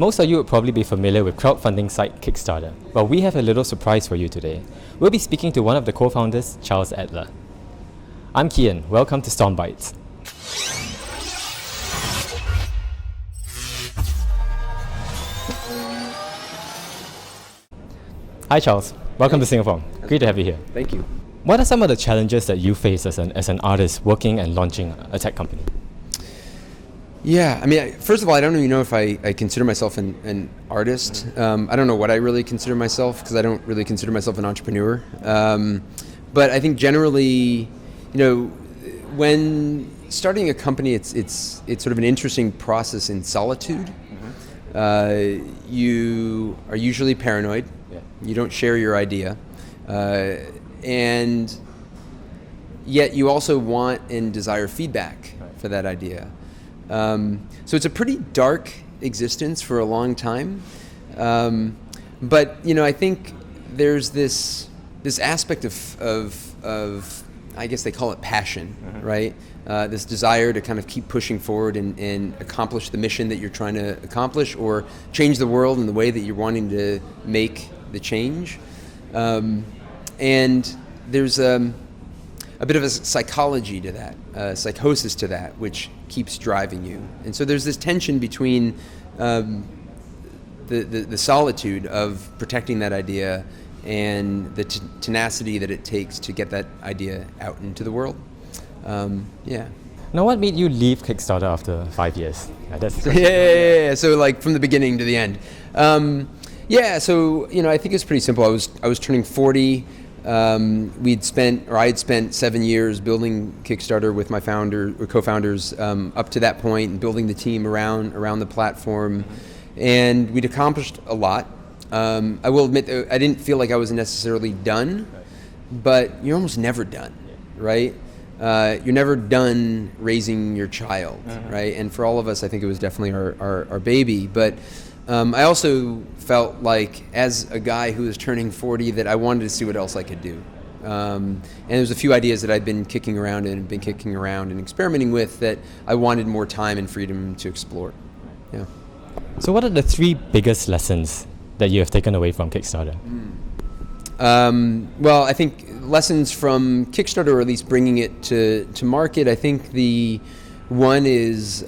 Most of you would probably be familiar with crowdfunding site Kickstarter. Well, we have a little surprise for you today. We'll be speaking to one of the co-founders, Charles Adler. I'm Kian. Welcome to Bytes. Hi Charles, welcome to Singapore. Great to have you here. Thank you. What are some of the challenges that you face as an artist working and launching a tech company? Yeah, I mean, first of all, I don't even know if I consider myself an artist. I don't know what I really consider myself because I don't really consider myself an entrepreneur. But I think generally, when starting a company, it's sort of an interesting process in solitude. You are usually paranoid. You don't share your idea. And yet you also want and desire feedback for that idea. So it's a pretty dark existence for a long time. But I think there's this aspect of I guess they call it passion, right? This desire to kind of keep pushing forward and accomplish the mission that you're trying to accomplish, or change the world in the way that you're wanting to make the change. And there's a bit of a psychology to that, psychosis to that, which keeps driving you. And so there's this tension between the solitude of protecting that idea and the tenacity that it takes to get that idea out into the world. Now, what made you leave Kickstarter after 5 years? Yeah. So like from the beginning to the end. So I think it's pretty simple. I was turning 40. I had spent 7 years building Kickstarter with my co-founders up to that point, and building the team around the platform, and we'd accomplished a lot. I will admit that I didn't feel like I was necessarily done, but you're almost never done, right? You're never done raising your child, right? And for all of us, I think it was definitely our baby, but I also felt like, as a guy who was turning 40, that I wanted to see what else I could do. And there's a few ideas that I'd been kicking around and experimenting with that I wanted more time and freedom to explore. Yeah. So what are the 3 biggest lessons that you have taken away from Kickstarter? Well, I think lessons from Kickstarter, or at least bringing it to market, I think the one is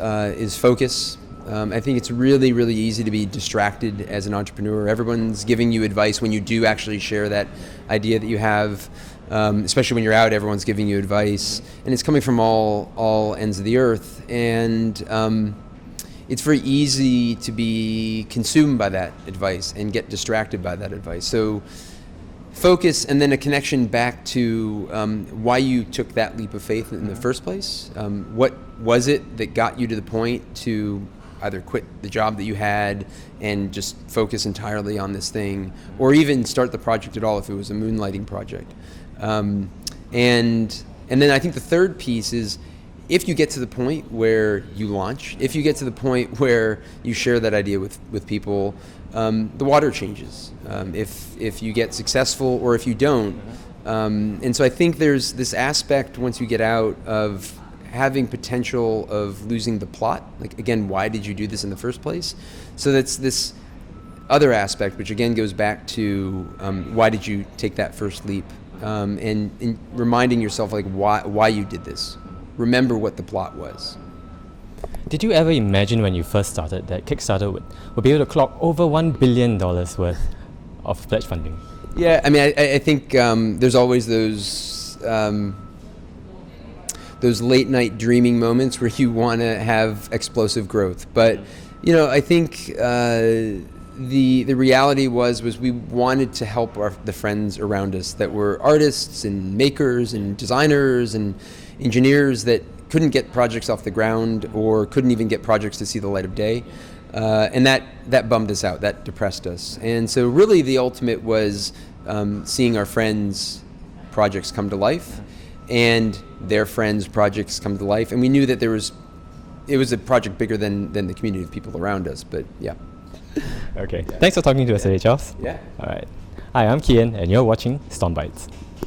focus. I think it's really, really easy to be distracted as an entrepreneur. Everyone's giving you advice when you do actually share that idea that you have, especially when you're out, everyone's giving you advice, and it's coming from all ends of the earth. And it's very easy to be consumed by that advice and get distracted by that advice. So focus, and then a connection back to why you took that leap of faith in the first place. What was it that got you to the point to either quit the job that you had and just focus entirely on this thing, or even start the project at all if it was a moonlighting project. And then I think the third piece is, if you get to the point where you launch, if you get to the point where you share that idea with people, the water changes. If you get successful or if you don't. And so I think there's this aspect, once you get out, of having potential of losing the plot. Like, again, why did you do this in the first place? So that's this other aspect, which again goes back to why did you take that first leap, and reminding yourself like why you did this. Remember what the plot was. Did you ever imagine when you first started that Kickstarter would be able to clock over $1 billion worth of pledge funding? Yeah, I mean, I think there's always those late night dreaming moments where you want to have explosive growth. But, I think the reality was we wanted to help the friends around us that were artists and makers and designers and engineers that couldn't get projects off the ground or couldn't even get projects to see the light of day. And that bummed us out, that depressed us. And so really the ultimate was seeing our friends' projects come to life and their friends' projects come to life. And we knew that it was a project bigger than the community of people around us, but yeah. Okay, thanks for talking to us today, Charles. Yeah. All right. Hi, I'm Kian, and you're watching Bytes.